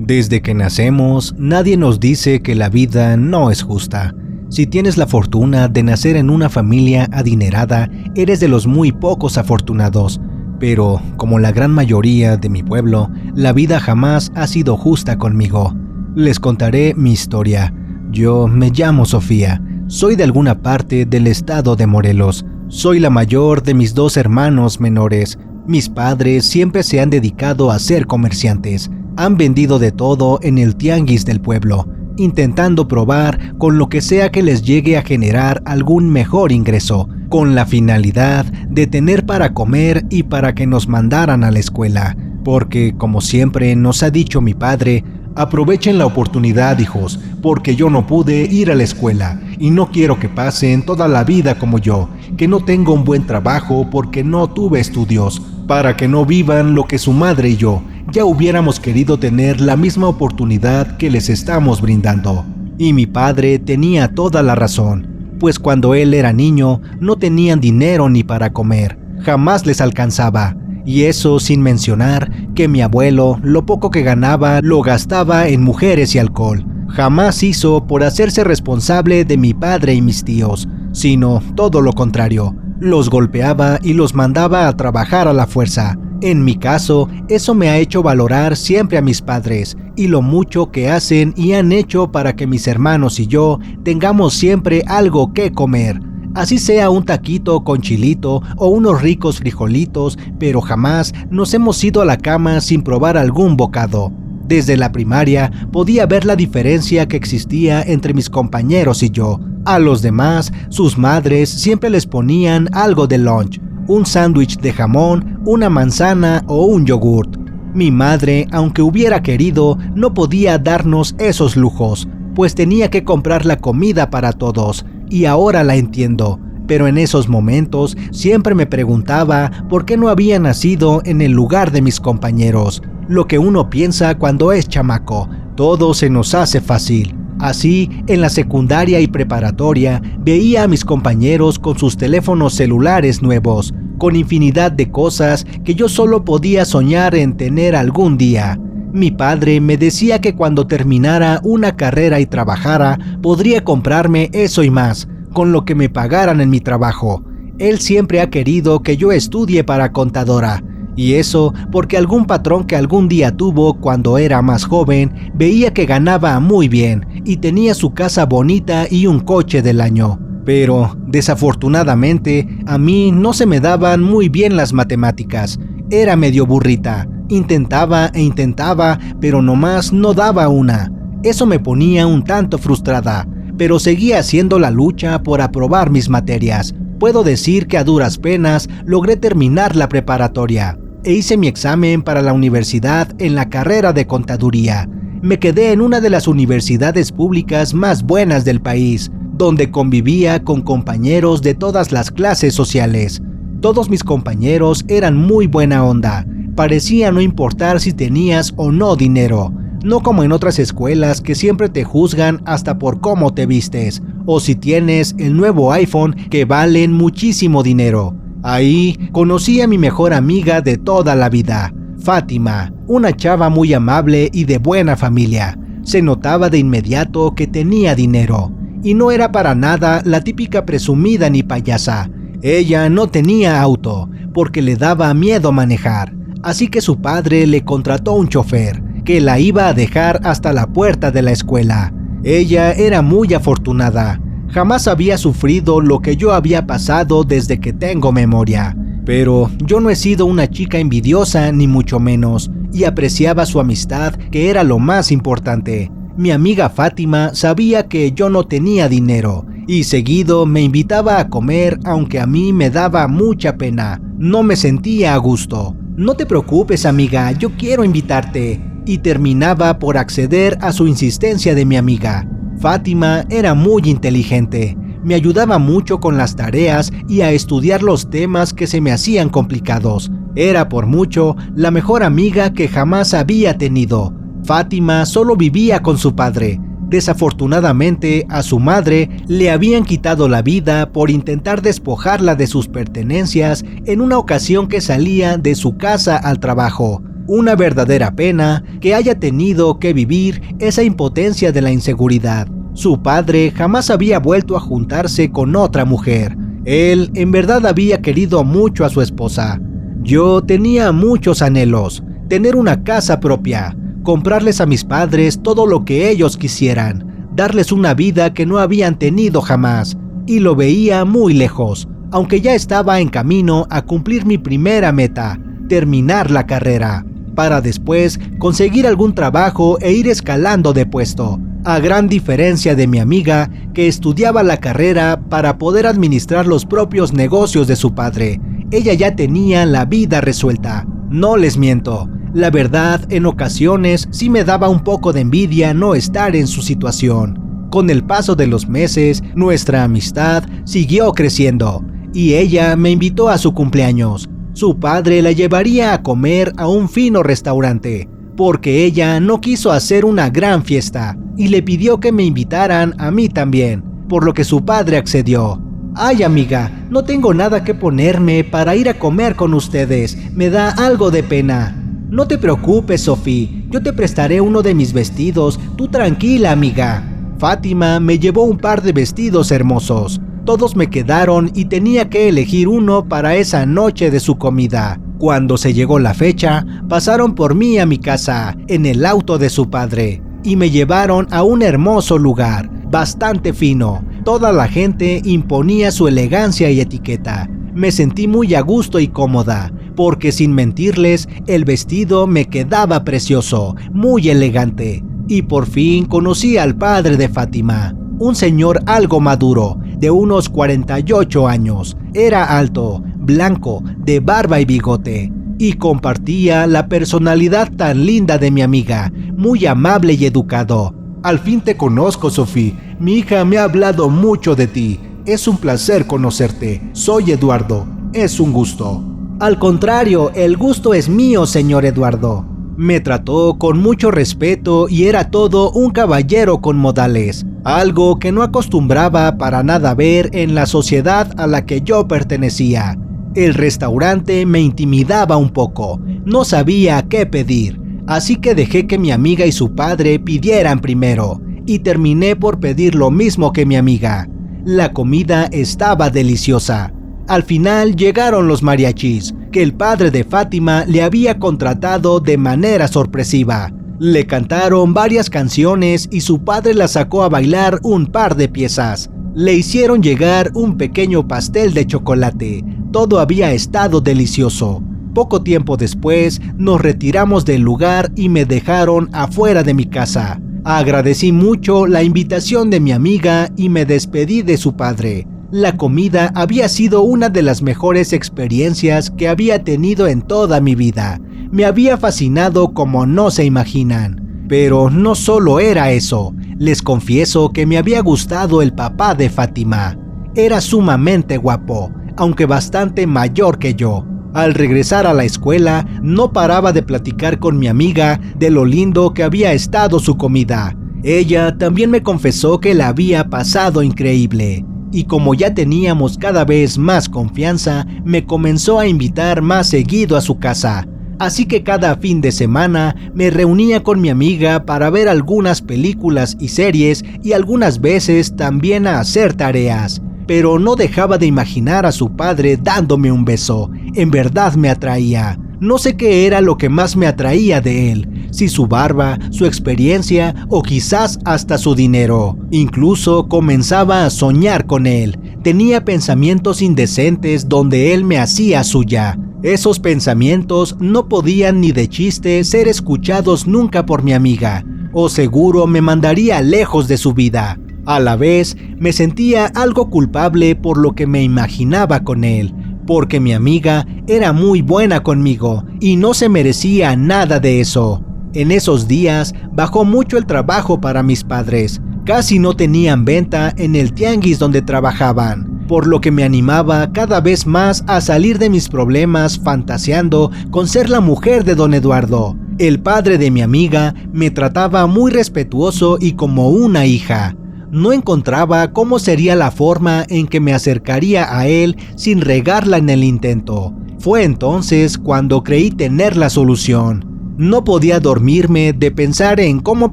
Desde que nacemos, nadie nos dice que la vida no es justa. Si tienes la fortuna de nacer en una familia adinerada, eres de los muy pocos afortunados. Pero, como la gran mayoría de mi pueblo, la vida jamás ha sido justa conmigo. Les contaré mi historia. Yo me llamo Sofía. Soy de alguna parte del estado de Morelos. Soy la mayor de mis 2 hermanos menores. Mis padres siempre se han dedicado a ser comerciantes. Han vendido de todo en el tianguis del pueblo, intentando probar con lo que sea que les llegue a generar algún mejor ingreso, con la finalidad de tener para comer y para que nos mandaran a la escuela. Porque, como siempre nos ha dicho mi padre, aprovechen la oportunidad, hijos, porque yo no pude ir a la escuela y no quiero que pasen toda la vida como yo, que no tengo un buen trabajo porque no tuve estudios, para que no vivan lo que su madre y yo ya hubiéramos querido tener la misma oportunidad que les estamos brindando. Y mi padre tenía toda la razón, pues cuando él era niño no tenían dinero ni para comer, jamás les alcanzaba. Y eso sin mencionar que mi abuelo lo poco que ganaba lo gastaba en mujeres y alcohol. Jamás hizo por hacerse responsable de mi padre y mis tíos, sino todo lo contrario. Los golpeaba y los mandaba a trabajar a la fuerza. En mi caso, eso me ha hecho valorar siempre a mis padres y lo mucho que hacen y han hecho para que mis hermanos y yo tengamos siempre algo que comer. Así sea un taquito con chilito o unos ricos frijolitos, pero jamás nos hemos ido a la cama sin probar algún bocado. Desde la primaria podía ver la diferencia que existía entre mis compañeros y yo. A los demás, sus madres siempre les ponían algo de lunch, un sándwich de jamón, una manzana o un yogurt. Mi madre, aunque hubiera querido, no podía darnos esos lujos, pues tenía que comprar la comida para todos, y ahora la entiendo. Pero en esos momentos siempre me preguntaba por qué no había nacido en el lugar de mis compañeros. Lo que uno piensa cuando es chamaco, todo se nos hace fácil. Así, en la secundaria y preparatoria, veía a mis compañeros con sus teléfonos celulares nuevos, con infinidad de cosas que yo solo podía soñar en tener algún día. Mi padre me decía que cuando terminara una carrera y trabajara, podría comprarme eso y más, con lo que me pagaran en mi trabajo. Él siempre ha querido que yo estudie para contadora. Y eso porque algún patrón que algún día tuvo cuando era más joven veía que ganaba muy bien y tenía su casa bonita y un coche del año. Pero, desafortunadamente, a mí no se me daban muy bien las matemáticas. Era medio burrita. Intentaba e intentaba, pero nomás no daba una. Eso me ponía un tanto frustrada, pero seguía haciendo la lucha por aprobar mis materias. Puedo decir que a duras penas logré terminar la preparatoria e hice mi examen para la universidad en la carrera de contaduría. Me quedé en una de las universidades públicas más buenas del país, donde convivía con compañeros de todas las clases sociales. Todos mis compañeros eran muy buena onda. Parecía no importar si tenías o no dinero, no como en otras escuelas que siempre te juzgan hasta por cómo te vistes, o si tienes el nuevo iPhone que valen muchísimo dinero. Ahí conocí a mi mejor amiga de toda la vida, Fátima, una chava muy amable y de buena familia. Se notaba de inmediato que tenía dinero, y no era para nada la típica presumida ni payasa. Ella no tenía auto, porque le daba miedo manejar, así que su padre le contrató un chofer, que la iba a dejar hasta la puerta de la escuela. Ella era muy afortunada. Jamás había sufrido lo que yo había pasado desde que tengo memoria. Pero yo no he sido una chica envidiosa ni mucho menos, y apreciaba su amistad, que era lo más importante. Mi amiga Fátima sabía que yo no tenía dinero, y seguido me invitaba a comer aunque a mí me daba mucha pena. No me sentía a gusto. No te preocupes, amiga, yo quiero invitarte. Y terminaba por acceder a su insistencia de mi amiga. Fátima era muy inteligente, me ayudaba mucho con las tareas y a estudiar los temas que se me hacían complicados. Era por mucho la mejor amiga que jamás había tenido. Fátima solo vivía con su padre. Desafortunadamente, a su madre le habían quitado la vida por intentar despojarla de sus pertenencias en una ocasión que salía de su casa al trabajo. Una verdadera pena que haya tenido que vivir esa impotencia de la inseguridad. Su padre jamás había vuelto a juntarse con otra mujer. Él en verdad había querido mucho a su esposa. Yo tenía muchos anhelos: tener una casa propia, comprarles a mis padres todo lo que ellos quisieran, darles una vida que no habían tenido jamás, y lo veía muy lejos, aunque ya estaba en camino a cumplir mi primera meta: terminar la carrera, para después conseguir algún trabajo e ir escalando de puesto, a gran diferencia de mi amiga, que estudiaba la carrera para poder administrar los propios negocios de su padre. Ella ya tenía la vida resuelta. No les miento, la verdad, en ocasiones sí me daba un poco de envidia no estar en su situación. Con el paso de los meses, nuestra amistad siguió creciendo, y ella me invitó a su cumpleaños. Su padre la llevaría a comer a un fino restaurante, porque ella no quiso hacer una gran fiesta, y le pidió que me invitaran a mí también, por lo que su padre accedió. Ay, amiga, no tengo nada que ponerme para ir a comer con ustedes, me da algo de pena. No te preocupes, Sophie, yo te prestaré uno de mis vestidos, tú tranquila, amiga. Fátima me llevó un par de vestidos hermosos. Todos me quedaron y tenía que elegir uno para esa noche de su comida. Cuando se llegó la fecha, pasaron por mí a mi casa, en el auto de su padre, y me llevaron a un hermoso lugar, bastante fino. Toda la gente imponía su elegancia y etiqueta. Me sentí muy a gusto y cómoda, porque sin mentirles, el vestido me quedaba precioso, muy elegante. Y por fin conocí al padre de Fátima, un señor algo maduro, de unos 48 años. Era alto, blanco, de barba y bigote, y compartía la personalidad tan linda de mi amiga, muy amable y educado. Al fin te conozco, Sophie. Mi hija me ha hablado mucho de ti. Es un placer conocerte. Soy Eduardo. Es un gusto. Al contrario, el gusto es mío, señor Eduardo. Me trató con mucho respeto y era todo un caballero con modales, algo que no acostumbraba para nada ver en la sociedad a la que yo pertenecía. El restaurante me intimidaba un poco, no sabía qué pedir, así que dejé que mi amiga y su padre pidieran primero, y terminé por pedir lo mismo que mi amiga. La comida estaba deliciosa. Al final llegaron los mariachis, que el padre de Fátima le había contratado de manera sorpresiva. Le cantaron varias canciones y su padre la sacó a bailar un par de piezas. Le hicieron llegar un pequeño pastel de chocolate. Todo había estado delicioso. Poco tiempo después nos retiramos del lugar y me dejaron afuera de mi casa. Agradecí mucho la invitación de mi amiga y me despedí de su padre. La comida había sido una de las mejores experiencias que había tenido en toda mi vida. Me había fascinado como no se imaginan. Pero no solo era eso. Les confieso que me había gustado el papá de Fátima. Era sumamente guapo, aunque bastante mayor que yo. Al regresar a la escuela, no paraba de platicar con mi amiga de lo lindo que había estado su comida. Ella también me confesó que la había pasado increíble. Y como ya teníamos cada vez más confianza, me comenzó a invitar más seguido a su casa. Así que cada fin de semana me reunía con mi amiga para ver algunas películas y series y algunas veces también a hacer tareas. Pero no dejaba de imaginar a su padre dándome un beso. En verdad me atraía. No sé qué era lo que más me atraía de él, si su barba, su experiencia o quizás hasta su dinero. Incluso comenzaba a soñar con él. Tenía pensamientos indecentes donde él me hacía suya. Esos pensamientos no podían ni de chiste ser escuchados nunca por mi amiga, o seguro me mandaría lejos de su vida. A la vez, me sentía algo culpable por lo que me imaginaba con él, porque mi amiga era muy buena conmigo y no se merecía nada de eso. En esos días bajó mucho el trabajo para mis padres. Casi no tenían venta en el tianguis donde trabajaban, por lo que me animaba cada vez más a salir de mis problemas fantaseando con ser la mujer de don Eduardo. El padre de mi amiga me trataba muy respetuoso y como una hija. No encontraba cómo sería la forma en que me acercaría a él sin regarla en el intento. Fue entonces cuando creí tener la solución. No podía dormirme de pensar en cómo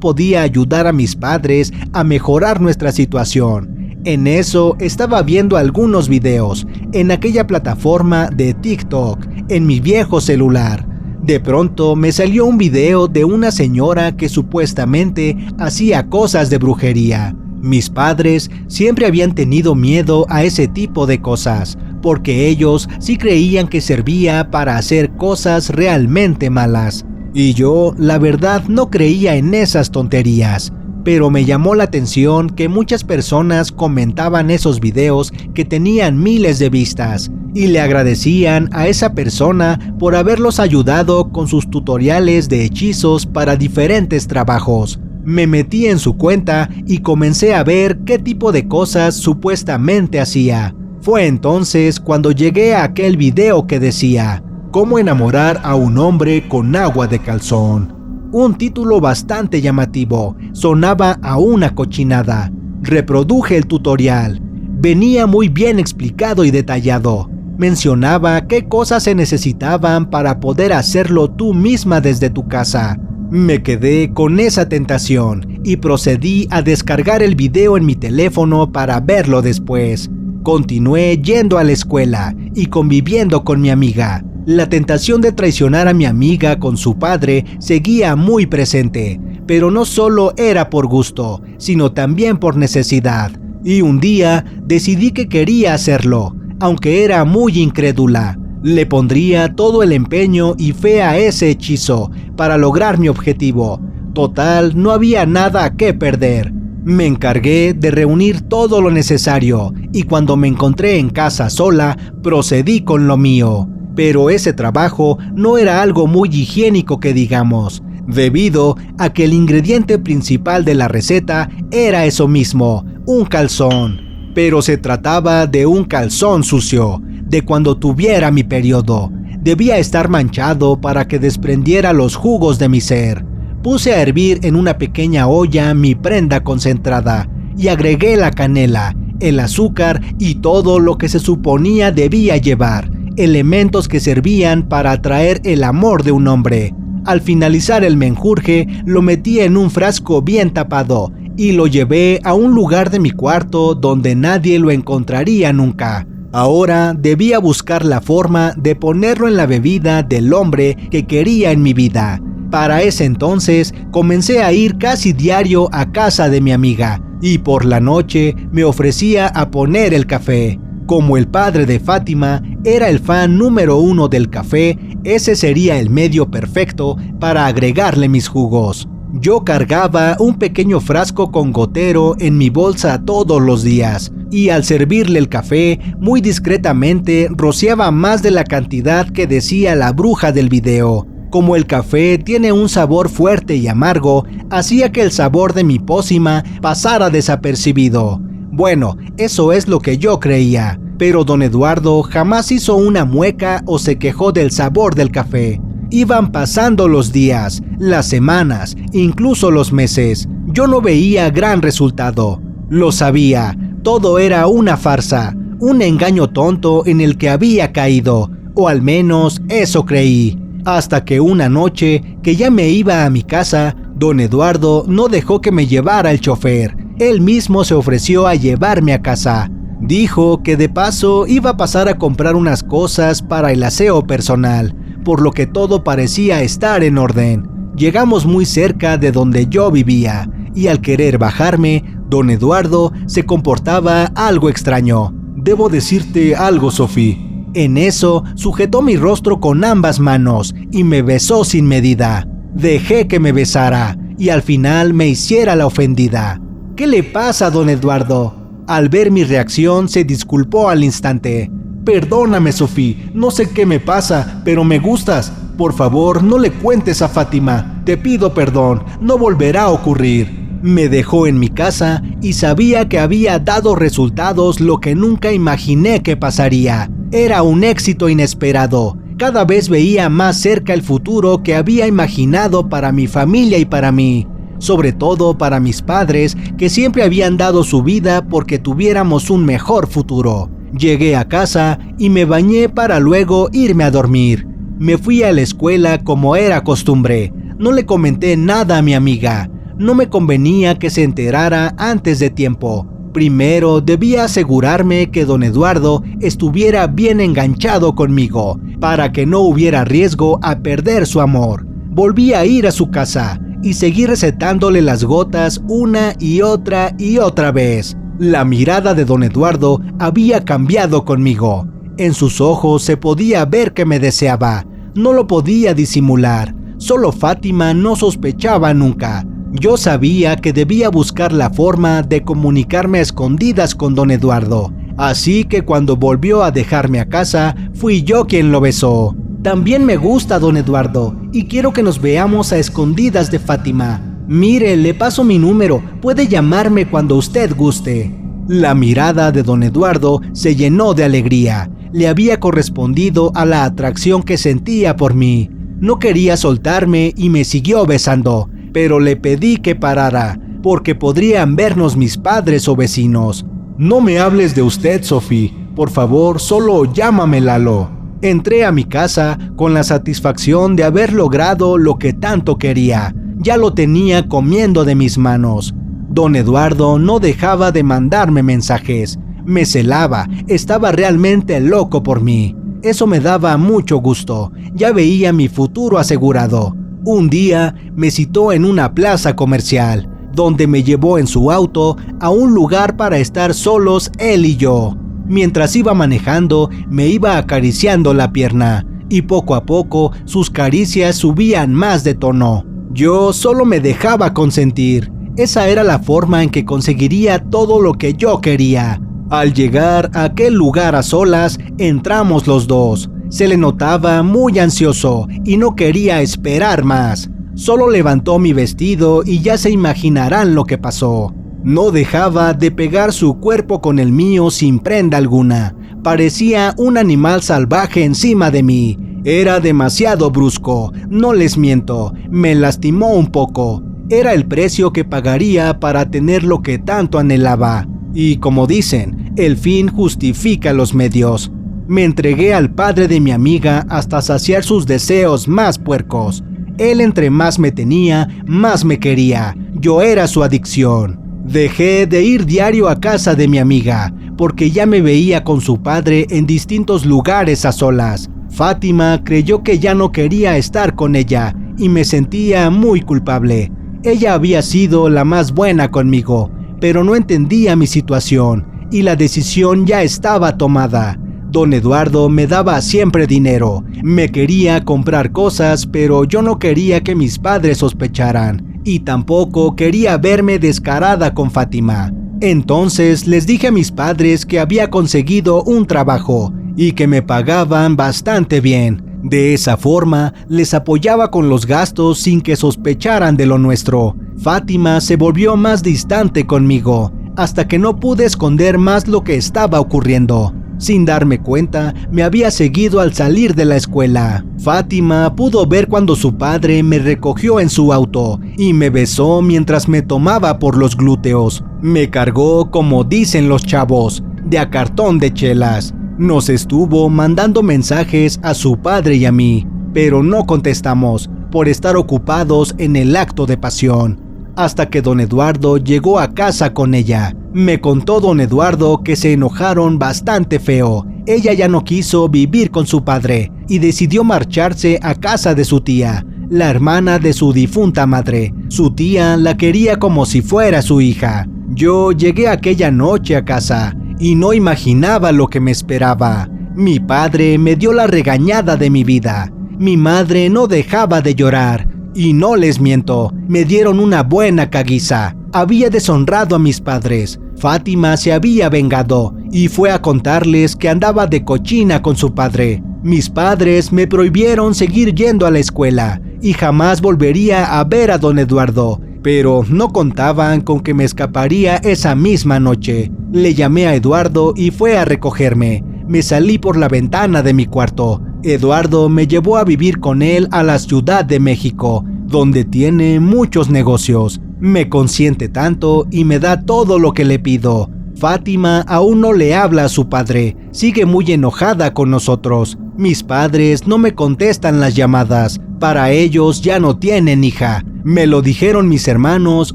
podía ayudar a mis padres a mejorar nuestra situación. En eso estaba viendo algunos videos en aquella plataforma de TikTok en mi viejo celular. De pronto me salió un video de una señora que supuestamente hacía cosas de brujería. Mis padres siempre habían tenido miedo a ese tipo de cosas, porque ellos sí creían que servía para hacer cosas realmente malas. Y yo, la verdad, no creía en esas tonterías. Pero me llamó la atención que muchas personas comentaban esos videos que tenían miles de vistas y le agradecían a esa persona por haberlos ayudado con sus tutoriales de hechizos para diferentes trabajos. Me metí en su cuenta y comencé a ver qué tipo de cosas supuestamente hacía. Fue entonces cuando llegué a aquel video que decía: ¿Cómo enamorar a un hombre con agua de calzón? Un título bastante llamativo, sonaba a una cochinada. Reproduje el tutorial. Venía muy bien explicado y detallado. Mencionaba qué cosas se necesitaban para poder hacerlo tú misma desde tu casa. Me quedé con esa tentación y procedí a descargar el video en mi teléfono para verlo después. Continué yendo a la escuela y conviviendo con mi amiga. La tentación de traicionar a mi amiga con su padre seguía muy presente, pero no solo era por gusto, sino también por necesidad. Y un día decidí que quería hacerlo, aunque era muy incrédula. Le pondría todo el empeño y fe a ese hechizo para lograr mi objetivo. Total, no había nada que perder. Me encargué de reunir todo lo necesario y cuando me encontré en casa sola, procedí con lo mío. Pero ese trabajo no era algo muy higiénico que digamos, debido a que el ingrediente principal de la receta era eso mismo, un calzón. Pero se trataba de un calzón sucio, de cuando tuviera mi periodo. Debía estar manchado para que desprendiera los jugos de mi ser. Puse a hervir en una pequeña olla mi prenda concentrada y agregué la canela, el azúcar y todo lo que se suponía debía llevar, elementos que servían para atraer el amor de un hombre. Al finalizar el menjurje, lo metí en un frasco bien tapado y lo llevé a un lugar de mi cuarto donde nadie lo encontraría nunca. Ahora debía buscar la forma de ponerlo en la bebida del hombre que quería en mi vida. Para ese entonces comencé a ir casi diario a casa de mi amiga y por la noche me ofrecía a poner el café. Como el padre de Fátima era el fan número 1 del café, ese sería el medio perfecto para agregarle mis jugos. Yo cargaba un pequeño frasco con gotero en mi bolsa todos los días y al servirle el café, muy discretamente rociaba más de la cantidad que decía la bruja del video. Como el café tiene un sabor fuerte y amargo, hacía que el sabor de mi pócima pasara desapercibido. Bueno, eso es lo que yo creía, pero don Eduardo jamás hizo una mueca o se quejó del sabor del café. Iban pasando los días, las semanas, incluso los meses. Yo no veía gran resultado. Lo sabía, todo era una farsa, un engaño tonto en el que había caído, o al menos eso creí. Hasta que una noche, que ya me iba a mi casa, don Eduardo no dejó que me llevara el chofer. Él mismo se ofreció a llevarme a casa. Dijo que de paso iba a pasar a comprar unas cosas para el aseo personal, por lo que todo parecía estar en orden. Llegamos muy cerca de donde yo vivía, y al querer bajarme, don Eduardo se comportaba algo extraño. Debo decirte algo, Sofía. En eso, sujetó mi rostro con ambas manos y me besó sin medida. Dejé que me besara y al final me hiciera la ofendida. ¿Qué le pasa, don Eduardo? Al ver mi reacción, se disculpó al instante. Perdóname, Sofía, no sé qué me pasa, pero me gustas. Por favor, no le cuentes a Fátima. Te pido perdón, no volverá a ocurrir. Me dejó en mi casa y sabía que había dado resultados lo que nunca imaginé que pasaría. Era un éxito inesperado. Cada vez veía más cerca el futuro que había imaginado para mi familia y para mí. Sobre todo para mis padres, que siempre habían dado su vida porque tuviéramos un mejor futuro. Llegué a casa y me bañé para luego irme a dormir. Me fui a la escuela como era costumbre. No le comenté nada a mi amiga. No me convenía que se enterara antes de tiempo. Primero debía asegurarme que don Eduardo estuviera bien enganchado conmigo, para que no hubiera riesgo a perder su amor. Volví a ir a su casa y seguí recetándole las gotas una y otra vez. La mirada de don Eduardo había cambiado conmigo. En sus ojos se podía ver que me deseaba. No lo podía disimular. Solo Fátima no sospechaba nunca. Yo sabía que debía buscar la forma de comunicarme a escondidas con don Eduardo. Así que cuando volvió a dejarme a casa, fui yo quien lo besó. También me gusta don Eduardo y quiero que nos veamos a escondidas de Fátima. Mire, le paso mi número, puede llamarme cuando usted guste. La mirada de don Eduardo se llenó de alegría. Le había correspondido a la atracción que sentía por mí. No quería soltarme y me siguió besando, pero le pedí que parara, porque podrían vernos mis padres o vecinos. No me hables de usted, Sophie. Por favor, solo llámame Lalo. Entré a mi casa con la satisfacción de haber logrado lo que tanto quería. Ya lo tenía comiendo de mis manos. Don Eduardo no dejaba de mandarme mensajes. Me celaba, estaba realmente loco por mí. Eso me daba mucho gusto. Ya veía mi futuro asegurado. Un día me citó en una plaza comercial, donde me llevó en su auto a un lugar para estar solos él y yo. Mientras iba manejando, me iba acariciando la pierna, y poco a poco sus caricias subían más de tono. Yo solo me dejaba consentir. Esa era la forma en que conseguiría todo lo que yo quería. Al llegar a aquel lugar a solas, entramos los dos. Se le notaba muy ansioso y no quería esperar más. Solo levantó mi vestido y ya se imaginarán lo que pasó. No dejaba de pegar su cuerpo con el mío sin prenda alguna. Parecía un animal salvaje encima de mí. Era demasiado brusco, no les miento, me lastimó un poco. Era el precio que pagaría para tener lo que tanto anhelaba. Y como dicen, el fin justifica los medios. Me entregué al padre de mi amiga hasta saciar sus deseos más puercos. Él entre más me tenía, más me quería. Yo era su adicción. Dejé de ir diario a casa de mi amiga, porque ya me veía con su padre en distintos lugares a solas. Fátima creyó que ya no quería estar con ella y me sentía muy culpable. Ella había sido la más buena conmigo, pero no entendía mi situación y la decisión ya estaba tomada. Don Eduardo me daba siempre dinero, me quería comprar cosas, pero yo no quería que mis padres sospecharan y tampoco quería verme descarada con Fátima. Entonces les dije a mis padres que había conseguido un trabajo y que me pagaban bastante bien. De esa forma les apoyaba con los gastos sin que sospecharan de lo nuestro. Fátima se volvió más distante conmigo, hasta que no pude esconder más lo que estaba ocurriendo. Sin darme cuenta, me había seguido al salir de la escuela. Fátima pudo ver cuando su padre me recogió en su auto y me besó mientras me tomaba por los glúteos. Me cargó, como dicen los chavos, de a cartón de chelas. Nos estuvo mandando mensajes a su padre y a mí, pero no contestamos por estar ocupados en el acto de pasión. Hasta que don Eduardo llegó a casa con ella. Me contó don Eduardo que se enojaron bastante feo. Ella ya no quiso vivir con su padre y decidió marcharse a casa de su tía, la hermana de su difunta madre. Su tía la quería como si fuera su hija. Yo llegué aquella noche a casa y no imaginaba lo que me esperaba. Mi padre me dio la regañada de mi vida. Mi madre no dejaba de llorar. Y no les miento, me dieron una buena caguiza. Había deshonrado a mis padres. Fátima se había vengado y fue a contarles que andaba de cochina con su padre. Mis padres me prohibieron seguir yendo a la escuela y jamás volvería a ver a don Eduardo, pero no contaban con que me escaparía esa misma noche. Le llamé a Eduardo y fue a recogerme. Me salí por la ventana de mi cuarto. Eduardo me llevó a vivir con él a la Ciudad de México, donde tiene muchos negocios. Me consiente tanto y me da todo lo que le pido. Fátima aún no le habla a su padre, sigue muy enojada con nosotros. Mis padres no me contestan las llamadas. Para ellos ya no tienen hija. Me lo dijeron mis hermanos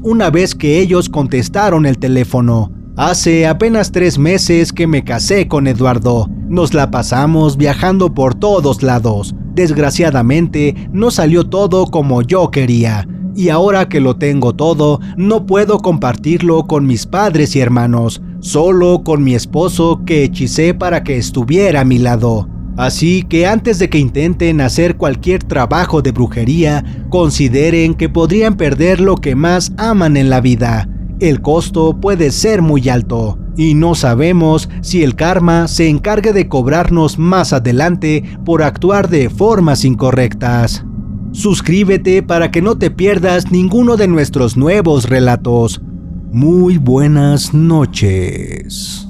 una vez que ellos contestaron el teléfono. Hace apenas 3 meses que me casé con Eduardo. Nos la pasamos viajando por todos lados. Desgraciadamente, no salió todo como yo quería. Y ahora que lo tengo todo, no puedo compartirlo con mis padres y hermanos, solo con mi esposo que hechicé para que estuviera a mi lado. Así que antes de que intenten hacer cualquier trabajo de brujería, consideren que podrían perder lo que más aman en la vida. El costo puede ser muy alto, y no sabemos si el karma se encargue de cobrarnos más adelante por actuar de formas incorrectas. Suscríbete para que no te pierdas ninguno de nuestros nuevos relatos. Muy buenas noches.